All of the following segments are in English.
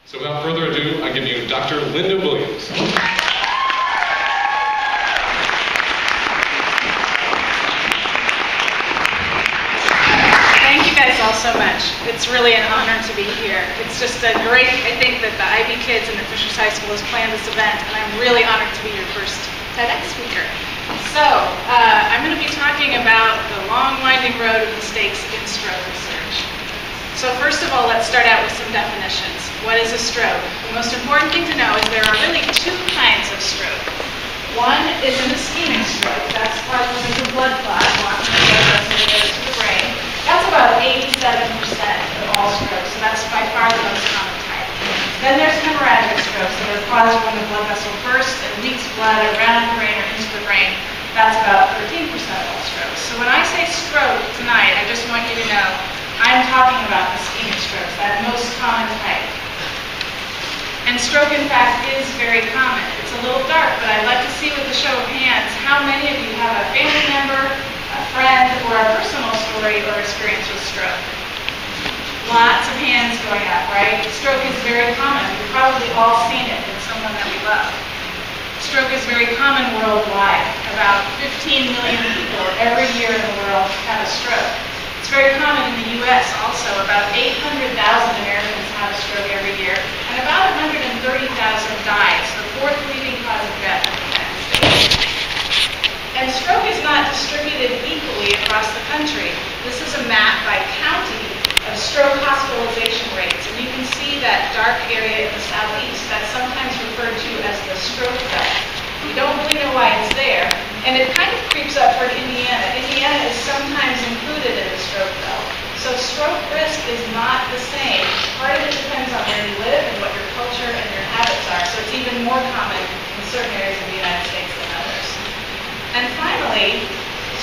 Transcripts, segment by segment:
So without further ado, I give you Dr. Linda Williams. Thank you guys all so much. It's really an honor to be here. It's just a great, I think that the IB kids and the Fishers High School has planned this event, and I'm really honored to be your first TEDx speaker. So, I'm going to be talking about the long winding road of mistakes in stroke research. So first of all, let's start out with some definitions. What is a stroke? The most important thing to know is there are really two kinds of stroke. One is an ischemic stroke. That's caused when the blood clot blocking the blood vessel goes to the brain. That's about 87% of all strokes, so that's by far the most common type. Then there's hemorrhagic strokes that are caused when the blood vessel bursts and leaks blood around the brain or into the brain. That's about 13% of all strokes. So when I say stroke tonight, I just want you to know I'm talking about ischemic strokes, that most common type. And stroke, in fact, is very common. It's a little dark, but I'd like to see with a show of hands how many of you have a family member, a friend, or a personal story or experience with stroke. Lots of hands going up, right? Stroke is very common. We've probably all seen it in someone that we love. Stroke is very common worldwide. About 15 million people every year in the world have a stroke. It's very common in the U.S. also. About 800,000 Americans have a stroke every year, and about 130,000 die. It's the fourth leading cause of death in the United States. And stroke is not distributed equally across the country. This is a map by county of stroke hospitalization rates, and you can see that dark area in the southeast. That's sometimes referred to as the stroke belt. We don't really know why it's there, and it kind of creeps up toward Indiana. Indiana is sometimes included in the stroke belt. So stroke risk is not the same. Part of it depends on where you live and what your culture and your habits are, so it's even more common in certain areas of the United States than others. And finally,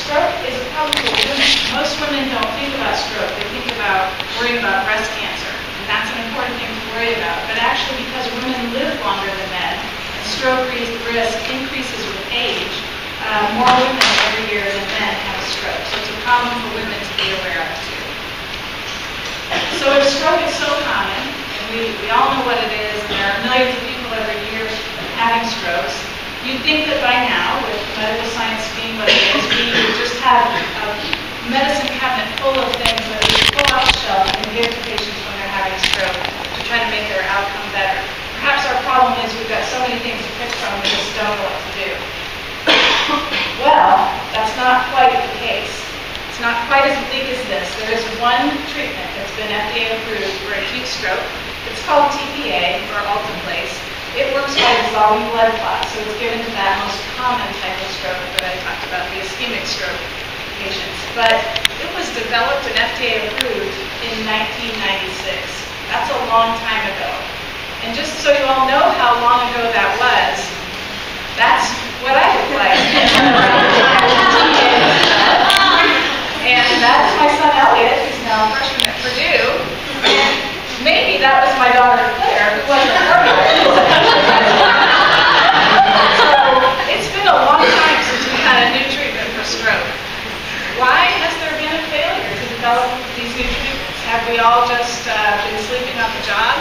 stroke is a problem for women. Most women don't think about stroke. They think about worrying about breast cancer, and that's an important thing to worry about. But actually, because women live longer than men, stroke risk increases with age. More women every year than men have a stroke. So it's a problem for women to be aware of too. So if stroke is so common, and we all know what it is, and there are millions of people every year having strokes, you'd think that by now, with medical science being what it is, we would just have a medicine cabinet full of things that we could pull off the shelf and give to patients when they're having stroke to try to make their outcome better. Perhaps our problem is we've got so many things to pick from, we just don't know what to do. Well, that's not quite the case. It's not quite as bleak as this. There is one treatment that's been FDA approved for acute stroke. It's called TPA, or Alteplase. It works by dissolving blood clots, so it's given to that most common type of stroke that I talked about, the ischemic stroke patients. But it was developed and FDA approved in 1996. That's a long time ago. And just so you all know how long ago that was, that's what I look like. And that's my son Elliot, who's now a freshman at Purdue. And maybe that was my daughter Claire, who wasn't a formula. So it's been a long time since we had a new treatment for stroke. Why has there been a failure to develop these new treatments? Have we all just been sleeping on the job?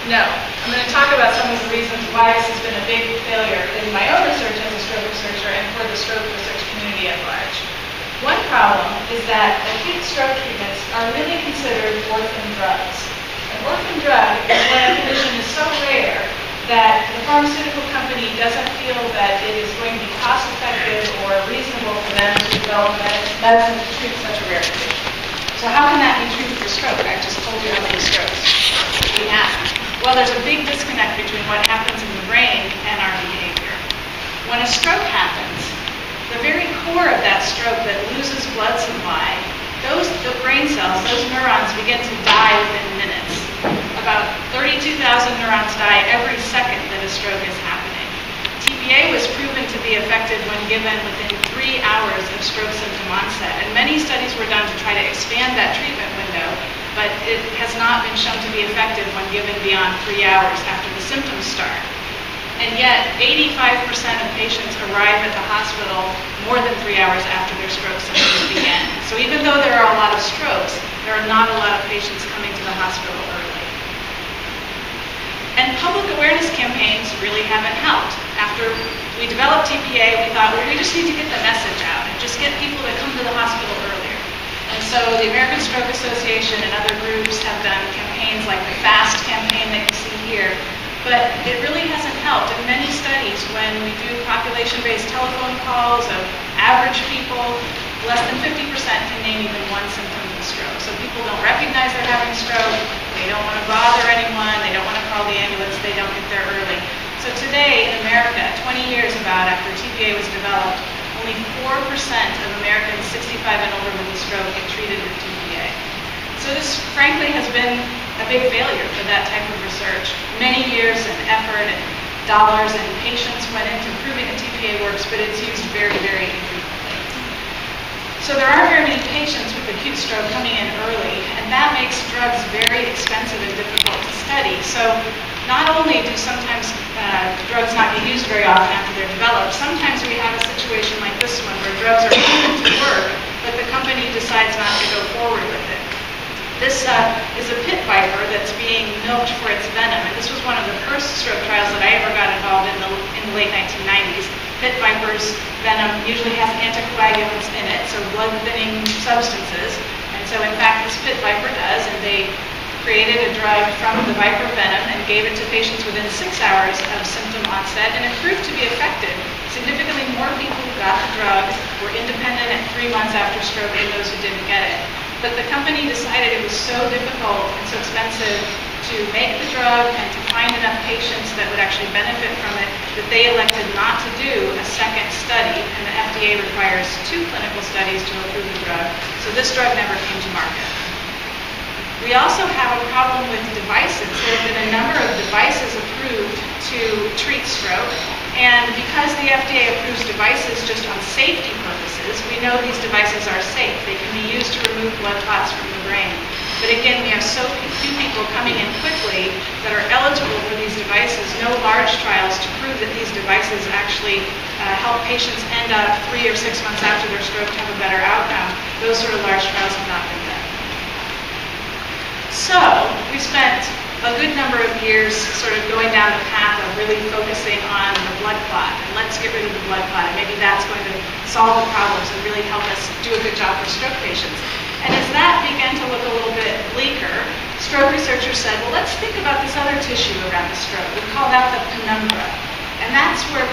No. I'm going to talk about some of the reasons why this has been a big failure in my own research as a stroke researcher and for the stroke research community at large. One problem is that acute stroke treatments are really considered orphan drugs. An orphan drug is when a condition is so rare that the pharmaceutical company doesn't feel that it is going to be cost effective or reasonable for them to develop medicine to treat such a rare condition. So how can that be true for stroke? I just told you how many strokes we have. Well, there's a big disconnect between what happens in the brain and our behavior. When a stroke happens, the very core of that stroke that loses blood supply, the brain cells, those neurons begin to die within minutes. About 32,000 neurons die every second that a stroke is happening. TPA was proven to be effective when given within 3 hours of stroke symptom onset, and many studies were done to try to expand that treatment window, but it has not been shown to be effective when given beyond 3 hours after the symptoms start. And yet, 85% of patients arrive at the hospital more than 3 hours after their stroke symptoms begin. So even though there are a lot of strokes, there are not a lot of patients coming to the hospital early. And public awareness campaigns really haven't helped. After we developed TPA, we thought, well, we just need to get the message out and just get people to come to the hospital earlier. And so the American Stroke Association and other groups have done campaigns like the FAST campaign that you see here. But it really hasn't helped. In many studies, when we do population-based telephone calls of average people, less than 50% can name even one symptom of a stroke. So people don't recognize they're having stroke, they don't want to bother anyone, they don't want to call the ambulance, they don't get there early. So today in America, 20 years about after TPA was developed, only 4% of Americans 65 and older with a stroke get treated with TPA. So this, frankly, has been a big failure for that type of research. Many years and effort and dollars and patience went into proving that TPA works, but it's used very, very infrequently. So there aren't very many patients with acute stroke coming in early, and that makes drugs very expensive and difficult to study. So not only do sometimes drugs not get used very often after they're developed, sometimes we have a situation like this one where drugs are proven to work, but the company decides not to go forward with it. This is a pit viper that's being milked for its venom, and this was one of the first stroke trials that I ever got involved in the late 1990s. Pit viper's venom usually has anticoagulants in it, so blood-thinning substances, and so in fact this pit viper does, and they created a drug from the viper venom and gave it to patients within 6 hours of symptom onset, and it proved to be effective. Significantly more people who got the drug were independent at 3 months after stroke than those who didn't get it. But the company decided it was so difficult and so expensive to make the drug and to find enough patients that would actually benefit from it that they elected not to do a second study, and the FDA requires 2 clinical studies to approve the drug. So this drug never came to market. We also have a problem with devices. There have been a number of devices approved to treat stroke, and because the FDA approves devices just on safety purposes, we know these devices are safe. They can be used to remove blood clots from the brain. But again, we have so few people coming in quickly that are eligible for these devices, no large trials to prove that these devices actually help patients end up 3 or 6 months after their stroke to have a better outcome. Those sort of large trials have not been done. So we spent a good number of years sort of going down the path of really focusing on the blood clot, and let's get rid of the blood clot, and maybe that's going to solve the problems and really help us do a good job for stroke patients. And as that began to look a little bit bleaker, stroke researchers said, well, let's think about this other tissue around the stroke. We call that the penumbra. And that's where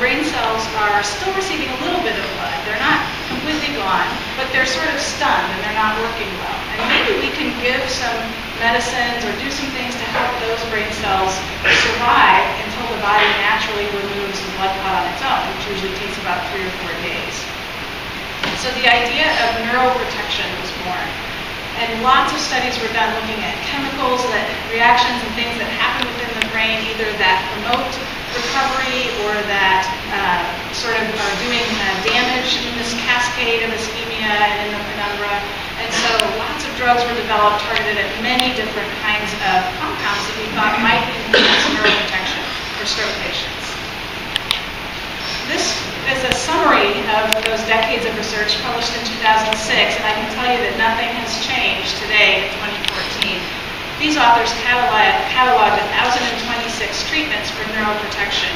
brain cells are still receiving a little bit of blood. They're not completely gone, but they're sort of stunned and they're not working well. And maybe we can give some medicines or do some things to help those brain cells survive until the body naturally removes the blood clot on its own, which usually takes about 3 or 4 days. So the idea of neuroprotection was born. And lots of studies were done looking at chemicals, reactions and things that happen within the brain, either that promote recovery or that sort of are doing damage in this cascade of ischemia and in the penumbra. And so lots of drugs were developed targeted at many different kinds of compounds that we thought might enhance neuroprotection for stroke patients. This is a summary of those decades of research published in 2006, and I can tell you that nothing has changed today in 2014. These authors cataloged 1,026 treatments for neuroprotection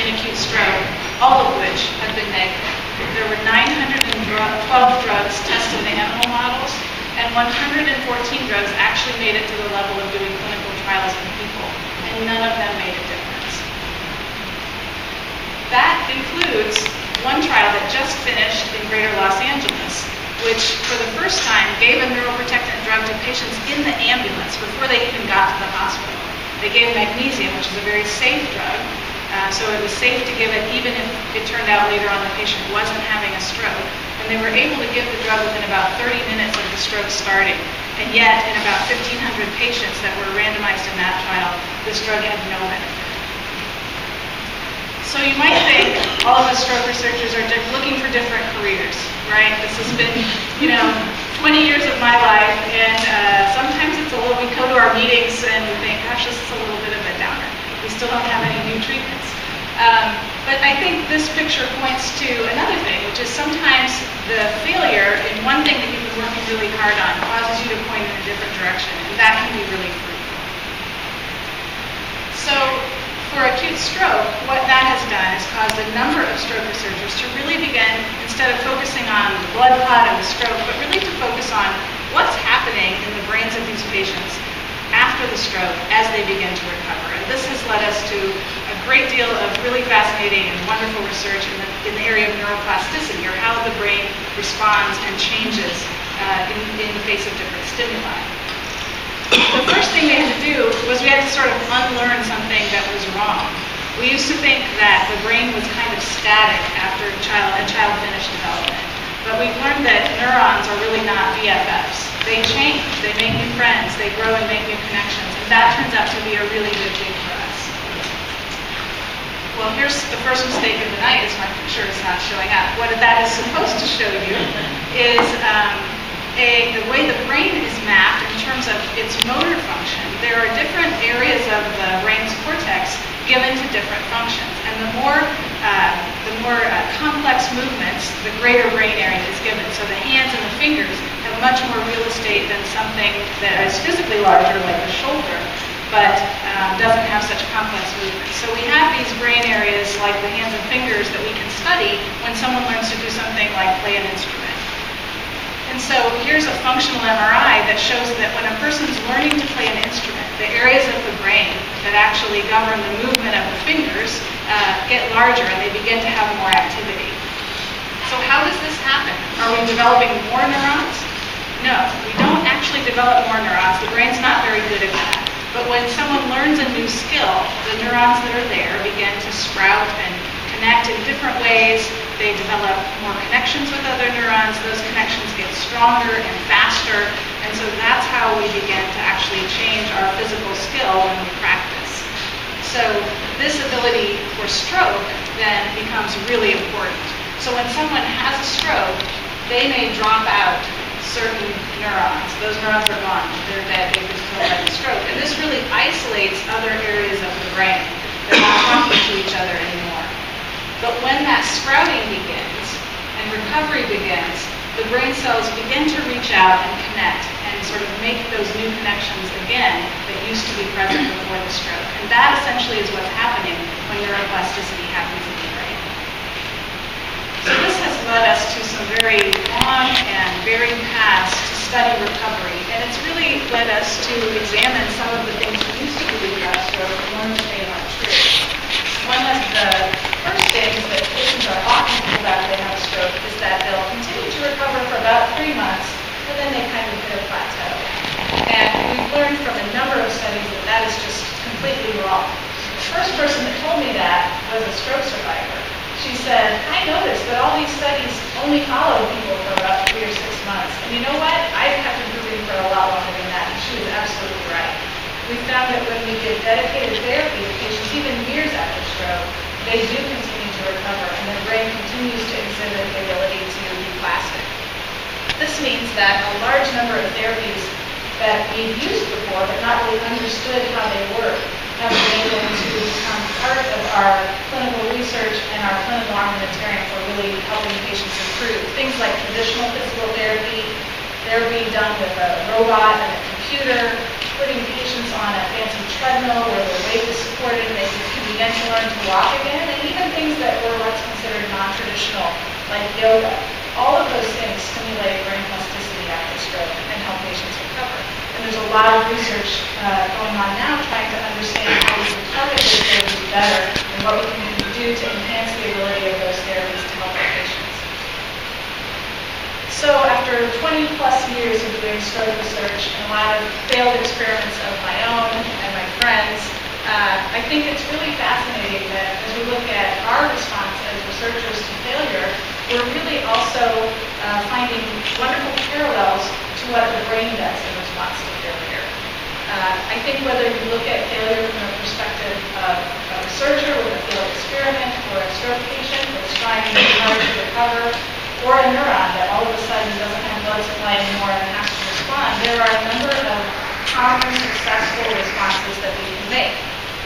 in acute stroke, all of which have been negative. There were 912 drugs tested in animal models, and 114 drugs actually made it to the level of doing clinical trials in people, and none of them made a difference. That includes one trial that just finished in Greater Los Angeles, which for the first time gave a neuroprotectant drug to patients in the ambulance before they even got to the hospital. They gave magnesium, which is a very safe drug, so it was safe to give it even if it turned out later on the patient wasn't having a stroke. And they were able to give the drug within about 30 minutes of the stroke starting. And yet, in about 1,500 patients that were randomized in that trial, this drug had no benefit. So you might think all of us stroke researchers are looking for different careers, right? This has been, 20 years of my life, and sometimes it's a little, we go to our meetings and we think, gosh, this is a little bit of a downer. We still don't have any new treatments. But I think this picture points to another thing, which is sometimes the failure in one thing that you've been working really hard on causes you to point in a different direction, and that can be really fruitful. at stroke, what that has done is caused a number of stroke researchers to really begin, instead of focusing on the blood clot and the stroke, but really to focus on what's happening in the brains of these patients after the stroke as they begin to recover. And this has led us to a great deal of really fascinating and wonderful research in the area of neuroplasticity, or how the brain responds and changes in the face of different stimuli. The first thing we had to do was we had to sort of unlearn something that was wrong. We used to think that the brain was kind of static after a child finished development. But we've learned that neurons are really not BFFs. They change, they make new friends, they grow and make new connections, and that turns out to be a really good thing for us. Well, here's the first mistake of the night, is my picture is not showing up. What that is supposed to show you is the way the brain is mapped in terms of its motor function. There are different areas of the brain's cortex given to different functions, and the more complex movements, the greater brain area is given. So the hands and the fingers have much more real estate than something that is physically larger, like the shoulder, but doesn't have such complex movements. So we have these brain areas, like the hands and fingers, that we can study when someone learns to do something like play an instrument. And so here's a functional MRI that shows that when a person's learning to play an instrument, the areas of the brain that actually govern the movement of the fingers get larger, and they begin to have more activity. So how does this happen? Are we developing more neurons? No, we don't actually develop more neurons. The brain's not very good at that. But when someone learns a new skill, the neurons that are there begin to sprout and connect in different ways. They develop more connections with other neurons. Those connections get stronger and faster. And so that's how we begin to actually change our physical skill when we practice. So this ability for stroke then becomes really important. So when someone has a stroke, they may drop out certain neurons. Those neurons are gone. They're dead. They've been killed by the stroke. And this really isolates other areas of the brain. They're not talking to each other anymore. But when that sprouting begins and recovery begins, the brain cells begin to reach out and connect and sort of make those new connections again that used to be present before the stroke. And that essentially is what's happening when neuroplasticity happens in the brain. So this has led us to some very long and varied paths to study recovery. And it's really led us to examine some of the things we used to believe about stroke and learn that they aren't true. One of the first things that patients are often told after they have a stroke is that they'll continue to recover for about 3 months, and then they kind of hit a plateau. And we've learned from a number of studies that that is just completely wrong. The first person that told me that was a stroke survivor. She said, I noticed that all these studies only follow people for about 3 or 6 months. And you know what? I've kept improving for a lot longer than that, and she was absolutely right. We found that when we give dedicated therapy to patients, even years after stroke, they do continue to recover, and their brain continues to exhibit the ability to be plastic. This means that a large number of therapies that we've used before but not really understood how they work have been able to become part of our clinical research and our clinical armamentarium for really helping patients improve. Things like traditional physical therapy, therapy done with a robot and a computer, putting patients on a fancy treadmill where their weight is supported and they can begin to learn to walk again, and even things that were once considered non-traditional, like yoga. All of those things stimulate brain plasticity after stroke and help patients recover. And there's a lot of research going on now trying to understand how we can target those therapies better and what we can do to enhance the ability of those therapies to help our patients. So after 20 plus years of doing stroke research and a lot of failed experiments of my own and my friends, I think it's really fascinating that as we look at our response as researchers to failure, we're really also finding wonderful parallels to what the brain does in response to failure. I think whether you look at failure from the perspective of a researcher with a failed experiment, or a stroke patient that's trying really hard to recover, or a neuron that all of a sudden doesn't have blood supply anymore and has to respond, there are a number of common successful responses that we can make.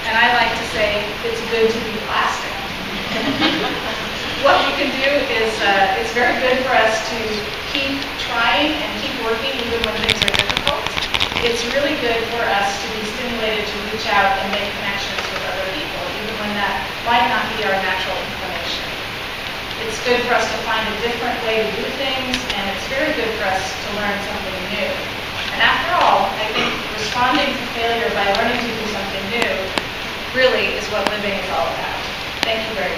And I like to say it's good to be plastic. What we can do is it's very good for us to keep trying and keep working even when things are difficult. It's really good for us to be stimulated to reach out and make connections with other people, even when that good for us to find a different way to do things, and it's very good for us to learn something new. And after all, I think responding to failure by learning to do something new really is what living is all about. Thank you very much.